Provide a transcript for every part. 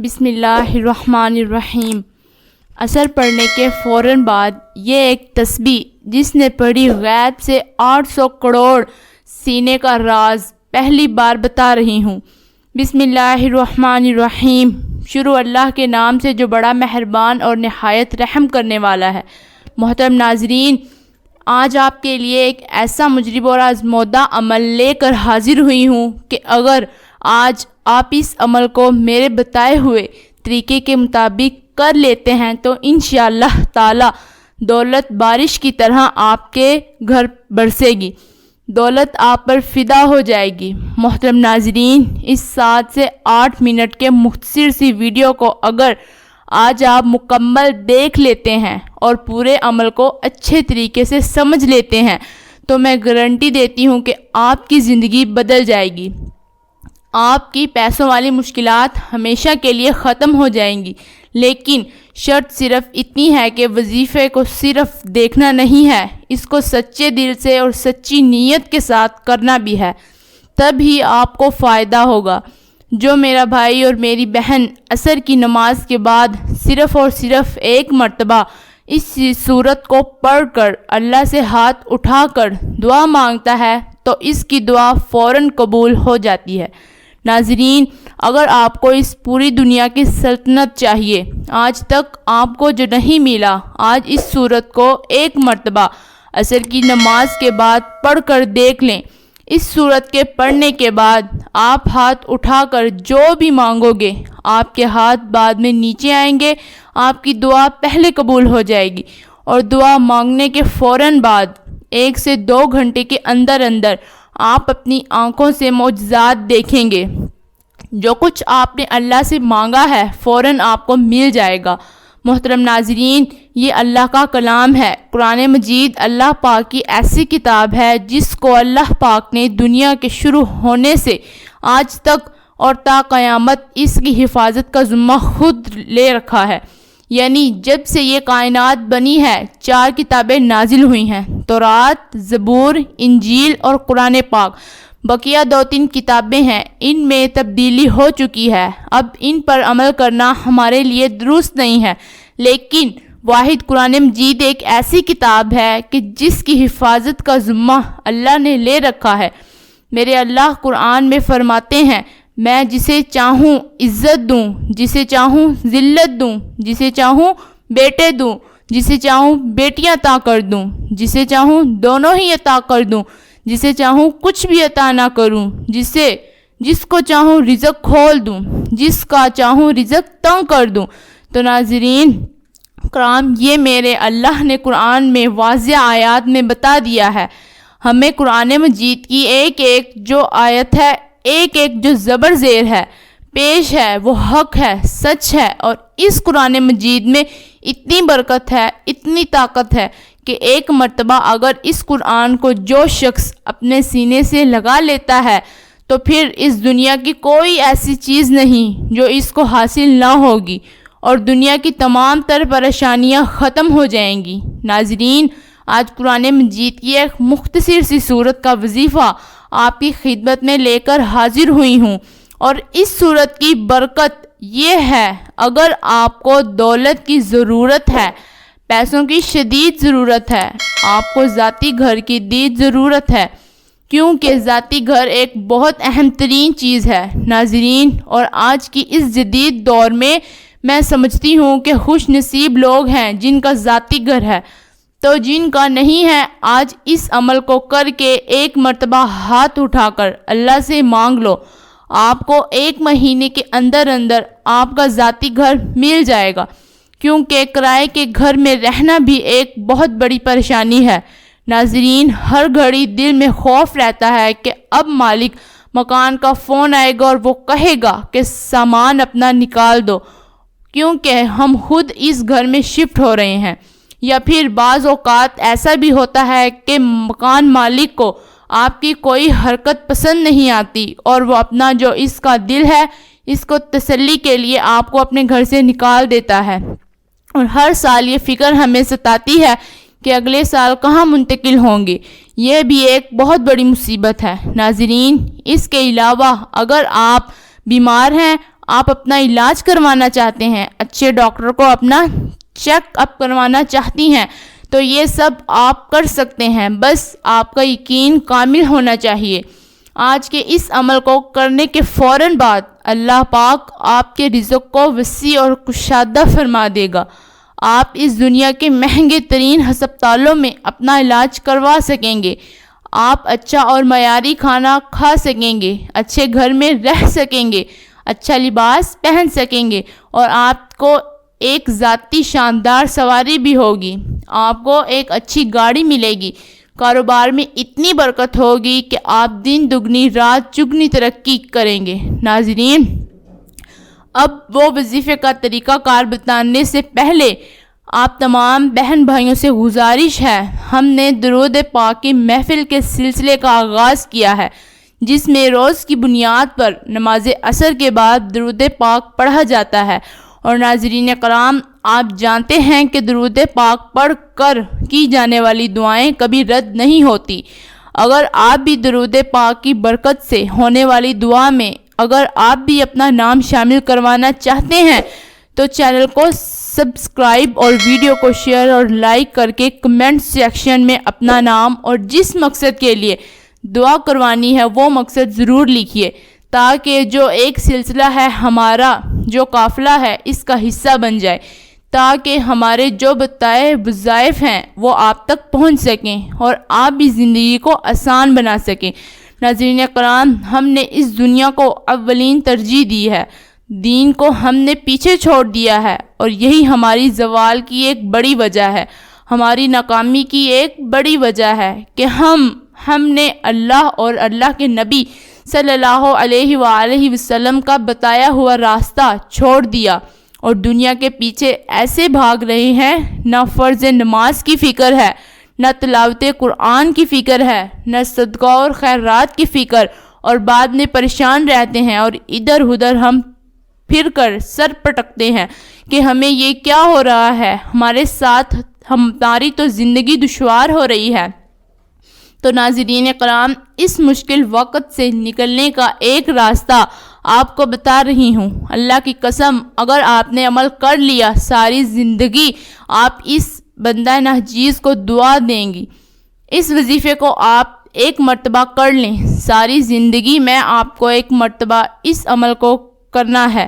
بسم اللہ الرحمن الرحیم۔ اثر پڑھنے کے فوراً بعد یہ ایک تسبیح جس نے پڑھی غیب سے 800 کروڑ سینے کا راز پہلی بار بتا رہی ہوں۔ بسم اللہ الرحمن الرحیم۔ شروع اللہ کے نام سے جو بڑا مہربان اور نہایت رحم کرنے والا ہے۔ محترم ناظرین، آج آپ کے لیے ایک ایسا مجرب اور آزمودہ عمل لے کر حاضر ہوئی ہوں کہ اگر آج آپ اس عمل کو میرے بتائے ہوئے طریقے کے مطابق کر لیتے ہیں تو انشاءاللہ تعالی دولت بارش کی طرح آپ کے گھر برسے گی، دولت آپ پر فدا ہو جائے گی۔ محترم ناظرین، اس 7 سے 8 منٹ کے مختصر سی ویڈیو کو اگر آج آپ مکمل دیکھ لیتے ہیں اور پورے عمل کو اچھے طریقے سے سمجھ لیتے ہیں تو میں گارنٹی دیتی ہوں کہ آپ کی زندگی بدل جائے گی، آپ کی پیسوں والی مشکلات ہمیشہ کے لیے ختم ہو جائیں گی۔ لیکن شرط صرف اتنی ہے کہ وظیفے کو صرف دیکھنا نہیں ہے، اس کو سچے دل سے اور سچی نیت کے ساتھ کرنا بھی ہے، تب ہی آپ کو فائدہ ہوگا۔ جو میرا بھائی اور میری بہن عصر کی نماز کے بعد صرف اور صرف ایک مرتبہ اس سورت کو پڑھ کر اللہ سے ہاتھ اٹھا کر دعا مانگتا ہے تو اس کی دعا فوراً قبول ہو جاتی ہے۔ ناظرین، اگر آپ کو اس پوری دنیا کی سلطنت چاہیے، آج تک آپ کو جو نہیں ملا، آج اس سورت کو ایک مرتبہ عصر کی نماز کے بعد پڑھ کر دیکھ لیں۔ اس سورت کے پڑھنے کے بعد آپ ہاتھ اٹھا کر جو بھی مانگو گے، آپ کے ہاتھ بعد میں نیچے آئیں گے، آپ کی دعا پہلے قبول ہو جائے گی، اور دعا مانگنے کے فوراً بعد 1 سے 2 گھنٹے کے اندر آپ اپنی آنکھوں سے معجزات دیکھیں گے۔ جو کچھ آپ نے اللہ سے مانگا ہے فوراً آپ کو مل جائے گا۔ محترم ناظرین، یہ اللہ کا کلام ہے۔ قرآن مجید اللہ پاک کی ایسی کتاب ہے جس کو اللہ پاک نے دنیا کے شروع ہونے سے آج تک اور تا قیامت اس کی حفاظت کا ذمہ خود لے رکھا ہے۔ یعنی جب سے یہ کائنات بنی ہے 4 کتابیں نازل ہوئی ہیں، تورات، زبور، انجیل اور قرآن پاک۔ بقیہ 2-3 کتابیں ہیں، ان میں تبدیلی ہو چکی ہے، اب ان پر عمل کرنا ہمارے لیے درست نہیں ہے، لیکن واحد قرآن مجید ایک ایسی کتاب ہے کہ جس کی حفاظت کا ذمہ اللہ نے لے رکھا ہے۔ میرے اللہ قرآن میں فرماتے ہیں، میں جسے چاہوں عزت دوں، جسے چاہوں ذلت دوں، جسے چاہوں بیٹے دوں، جسے چاہوں بیٹیاں عطا کر دوں، جسے چاہوں دونوں ہی عطا کر دوں، جسے چاہوں کچھ بھی عطا نہ کروں، جس کو چاہوں رزق کھول دوں، جس کا چاہوں رزق تنگ کر دوں۔ تو ناظرین کرام، یہ میرے اللہ نے قرآن میں واضح آیات میں بتا دیا ہے۔ ہمیں قرآن مجید کی ایک جو آیت ہے، ایک جو زبر زیر ہے، پیش ہے، وہ حق ہے، سچ ہے، اور اس قرآن مجید میں اتنی برکت ہے، اتنی طاقت ہے کہ ایک مرتبہ اگر اس قرآن کو جو شخص اپنے سینے سے لگا لیتا ہے تو پھر اس دنیا کی کوئی ایسی چیز نہیں جو اس کو حاصل نہ ہوگی، اور دنیا کی تمام تر پریشانیاں ختم ہو جائیں گی۔ ناظرین، آج قرآن مجید کی ایک مختصر سی سورت کا وظیفہ آپ کی خدمت میں لے کر حاضر ہوئی ہوں، اور اس سورت کی برکت یہ ہے، اگر آپ کو دولت کی ضرورت ہے، پیسوں کی شدید ضرورت ہے، آپ کو ذاتی گھر کی دید ضرورت ہے، کیونکہ ذاتی گھر ایک بہت اہم ترین چیز ہے۔ ناظرین، اور آج کی اس جدید دور میں سمجھتی ہوں کہ خوش نصیب لوگ ہیں جن کا ذاتی گھر ہے، تو جن کا نہیں ہے آج اس عمل کو کر کے ایک مرتبہ ہاتھ اٹھا کر اللہ سے مانگ لو، آپ کو 1 مہینے کے اندر آپ کا ذاتی گھر مل جائے گا، کیونکہ کرائے کے گھر میں رہنا بھی ایک بہت بڑی پریشانی ہے۔ ناظرین، ہر گھڑی دل میں خوف رہتا ہے کہ اب مالک مکان کا فون آئے گا اور وہ کہے گا کہ سامان اپنا نکال دو، کیونکہ ہم خود اس گھر میں شفٹ ہو رہے ہیں۔ یا پھر بعض اوقات ایسا بھی ہوتا ہے کہ مکان مالک کو آپ کی کوئی حرکت پسند نہیں آتی اور وہ اپنا جو اس کا دل ہے اس کو تسلی کے لیے آپ کو اپنے گھر سے نکال دیتا ہے، اور ہر سال یہ فکر ہمیں ستاتی ہے کہ اگلے سال کہاں منتقل ہوں گے۔ یہ بھی ایک بہت بڑی مصیبت ہے۔ ناظرین، اس کے علاوہ اگر آپ بیمار ہیں، آپ اپنا علاج کروانا چاہتے ہیں، اچھے ڈاکٹر کو اپنا چیک اپ کروانا چاہتی ہیں، تو یہ سب آپ کر سکتے ہیں، بس آپ کا یقین کامل ہونا چاہیے۔ آج کے اس عمل کو کرنے کے فوراً بعد اللہ پاک آپ کے رزق کو وسیع اور کشادہ فرما دے گا۔ آپ اس دنیا کے مہنگے ترین ہسپتالوں میں اپنا علاج کروا سکیں گے، آپ اچھا اور معیاری کھانا کھا سکیں گے، اچھے گھر میں رہ سکیں گے، اچھا لباس پہن سکیں گے، اور آپ کو ایک ذاتی شاندار سواری بھی ہوگی، آپ کو ایک اچھی گاڑی ملے گی، کاروبار میں اتنی برکت ہوگی کہ آپ دن دگنی رات چگنی ترقی کریں گے۔ ناظرین، اب وہ وظیفے کا طریقہ کار بتانے سے پہلے آپ تمام بہن بھائیوں سے گزارش ہے، ہم نے درود پاک کی محفل کے سلسلے کا آغاز کیا ہے، جس میں روز کی بنیاد پر نماز عصر کے بعد درود پاک پڑھا جاتا ہے، اور ناظرین کرام، آپ جانتے ہیں کہ درود پاک پڑھ کر کی جانے والی دعائیں کبھی رد نہیں ہوتی۔ اگر آپ بھی درود پاک کی برکت سے ہونے والی دعا میں اگر آپ بھی اپنا نام شامل کروانا چاہتے ہیں تو چینل کو سبسکرائب اور ویڈیو کو شیئر اور لائک کر کے کمنٹ سیکشن میں اپنا نام اور جس مقصد کے لیے دعا کروانی ہے وہ مقصد ضرور لکھیے، تاکہ جو ایک سلسلہ ہے ہمارا، جو قافلہ ہے، اس کا حصہ بن جائے، تاکہ ہمارے جو بتائے وظائف ہیں وہ آپ تک پہنچ سکیں اور آپ بھی زندگی کو آسان بنا سکیں۔ ناظرین کرام، ہم نے اس دنیا کو اولین ترجیح دی ہے، دین کو ہم نے پیچھے چھوڑ دیا ہے، اور یہی ہماری زوال کی ایک بڑی وجہ ہے، ہماری ناکامی کی ایک بڑی وجہ ہے کہ ہم نے اللہ اور اللہ کے نبی صلی اللہ علیہ وآلہ وسلم کا بتایا ہوا راستہ چھوڑ دیا اور دنیا کے پیچھے ایسے بھاگ رہے ہیں، نہ فرض نماز کی فکر ہے، نہ تلاوت قرآن کی فکر ہے، نہ صدقہ اور خیرات کی فکر، اور بعد میں پریشان رہتے ہیں اور ادھر ادھر ہم پھر کر سر پٹکتے ہیں کہ ہمیں یہ کیا ہو رہا ہے، ہمارے ساتھ ہماری تو زندگی دشوار ہو رہی ہے۔ تو ناظرین کرام، اس مشکل وقت سے نکلنے کا ایک راستہ آپ کو بتا رہی ہوں، اللہ کی قسم اگر آپ نے عمل کر لیا ساری زندگی آپ اس بندہ ناجیز کو دعا دیں گی۔ اس وظیفے کو آپ ایک مرتبہ کر لیں، ساری زندگی میں آپ کو ایک مرتبہ اس عمل کو کرنا ہے،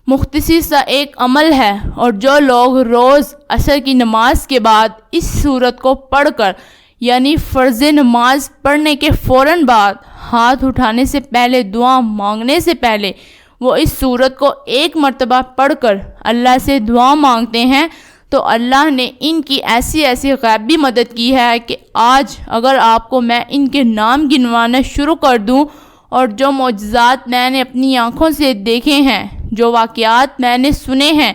مختصر سا ایک عمل ہے، اور جو لوگ روز عصر کی نماز کے بعد اس سورت کو پڑھ کر، یعنی فرض نماز پڑھنے کے فوراً بعد، ہاتھ اٹھانے سے پہلے، دعا مانگنے سے پہلے وہ اس سورت کو ایک مرتبہ پڑھ کر اللہ سے دعا مانگتے ہیں، تو اللہ نے ان کی ایسی غیبی مدد کی ہے کہ آج اگر آپ کو میں ان کے نام گنوانا شروع کر دوں، اور جو معجزات میں نے اپنی آنکھوں سے دیکھے ہیں، جو واقعات میں نے سنے ہیں،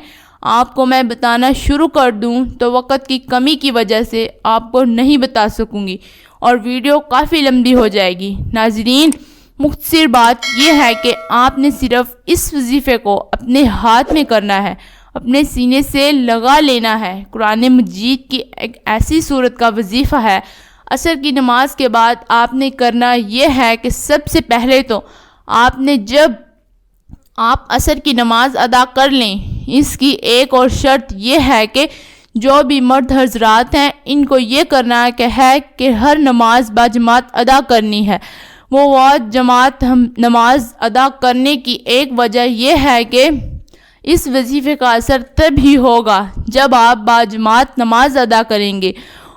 آپ کو میں بتانا شروع کر دوں تو وقت کی کمی کی وجہ سے آپ کو نہیں بتا سکوں گی اور ویڈیو کافی لمبی ہو جائے گی۔ ناظرین، مختصر بات یہ ہے کہ آپ نے صرف اس وظیفے کو اپنے ہاتھ میں کرنا ہے، اپنے سینے سے لگا لینا ہے۔ قرآن مجید کی ایک ایسی صورت کا وظیفہ ہے، عصر کی نماز کے بعد آپ نے کرنا یہ ہے کہ سب سے پہلے تو آپ نے جب آپ عصر کی نماز ادا کر لیں، اس کی ایک اور شرط یہ ہے کہ جو بھی مرد حضرات ہیں ان کو یہ کرنا ہے کہ ہر نماز باجماعت ادا کرنی ہے۔ وہ جماعت نماز ادا کرنے کی ایک وجہ یہ ہے کہ اس وظیفے کا اثر تب ہی ہوگا جب آپ باجماعت نماز ادا کریں گے،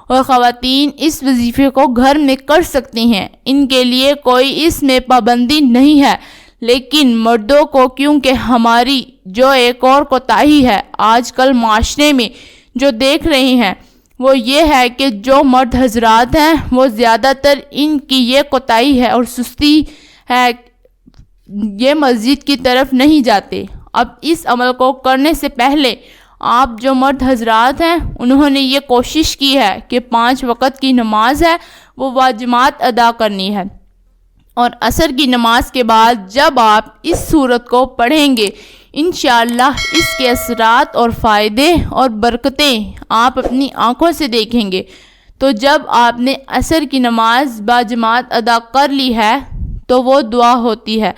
اور خواتین اس وظیفے کو گھر میں کر سکتی ہیں، ان کے لیے کوئی اس میں پابندی نہیں ہے، لیکن مردوں کو کیونکہ ہماری جو ایک اور کوتاہی ہے آج کل معاشرے میں جو دیکھ رہے ہیں وہ یہ ہے کہ جو مرد حضرات ہیں وہ زیادہ تر ان کی یہ کوتاہی ہے اور سستی ہے، یہ مسجد کی طرف نہیں جاتے۔ اب اس عمل کو کرنے سے پہلے آپ جو مرد حضرات ہیں انہوں نے یہ کوشش کی ہے کہ 5 وقت کی نماز ہے وہ باجماعت ادا کرنی ہے، اور عصر کی نماز کے بعد جب آپ اس سورت کو پڑھیں گے انشاءاللہ اس کے اثرات اور فائدے اور برکتیں آپ اپنی آنکھوں سے دیکھیں گے۔ تو جب آپ نے عصر کی نماز باجماعت ادا کر لی ہے تو وہ دعا ہوتی ہے۔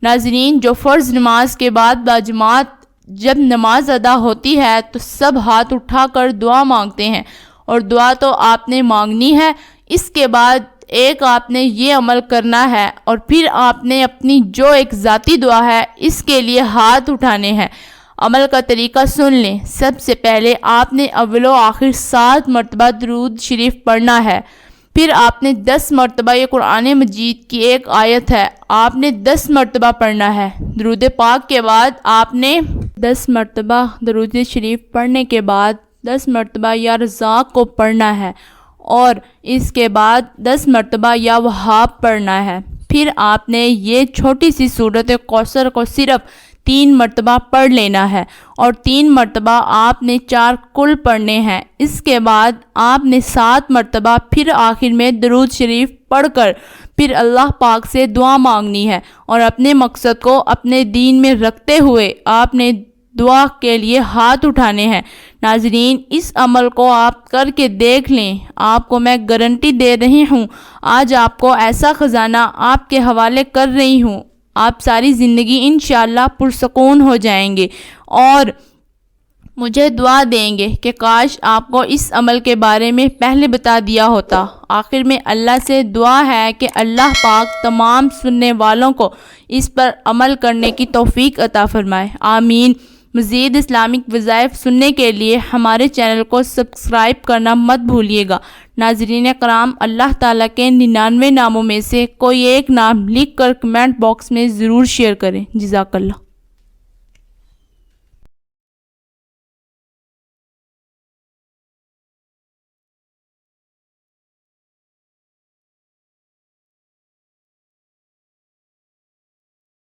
ناظرین، جو فرض نماز کے بعد باجماعت جب نماز ادا ہوتی ہے تو سب ہاتھ اٹھا کر دعا مانگتے ہیں، اور دعا تو آپ نے مانگنی ہے۔ اس کے بعد ایک آپ نے یہ عمل کرنا ہے، اور پھر آپ نے اپنی جو ایک ذاتی دعا ہے اس کے لیے ہاتھ اٹھانے ہیں۔ عمل کا طریقہ سن لیں۔ سب سے پہلے آپ نے اول و آخر 7 مرتبہ درود شریف پڑھنا ہے، پھر آپ نے 10 مرتبہ، یہ قرآن مجید کی ایک آیت ہے، آپ نے 10 مرتبہ پڑھنا ہے۔ درود پاک کے بعد آپ نے 10 مرتبہ درود شریف پڑھنے کے بعد 10 مرتبہ یا رزاق کو پڑھنا ہے، اور اس کے بعد 10 مرتبہ یا وہاب پڑھنا ہے۔ پھر آپ نے یہ چھوٹی سی سورت کوثر کو صرف 3 مرتبہ پڑھ لینا ہے، اور 3 مرتبہ آپ نے 4 کل پڑھنے ہیں۔ اس کے بعد آپ نے 7 مرتبہ پھر آخر میں درود شریف پڑھ کر پھر اللہ پاک سے دعا مانگنی ہے، اور اپنے مقصد کو اپنے دین میں رکھتے ہوئے آپ نے دعا کے لیے ہاتھ اٹھانے ہیں۔ ناظرین، اس عمل کو آپ کر کے دیکھ لیں، آپ کو میں گارنٹی دے رہی ہوں، آج آپ کو ایسا خزانہ آپ کے حوالے کر رہی ہوں، آپ ساری زندگی انشاءاللہ پرسکون ہو جائیں گے، اور مجھے دعا دیں گے کہ کاش آپ کو اس عمل کے بارے میں پہلے بتا دیا ہوتا۔ آخر میں اللہ سے دعا ہے کہ اللہ پاک تمام سننے والوں کو اس پر عمل کرنے کی توفیق عطا فرمائے، آمین۔ مزید اسلامک وظائف سننے کے لیے ہمارے چینل کو سبسکرائب کرنا مت بھولیے گا۔ ناظرین کرام، اللہ تعالیٰ کے 99 ناموں میں سے کوئی ایک نام لکھ کر کمنٹ باکس میں ضرور شیئر کریں۔ جزاک اللہ۔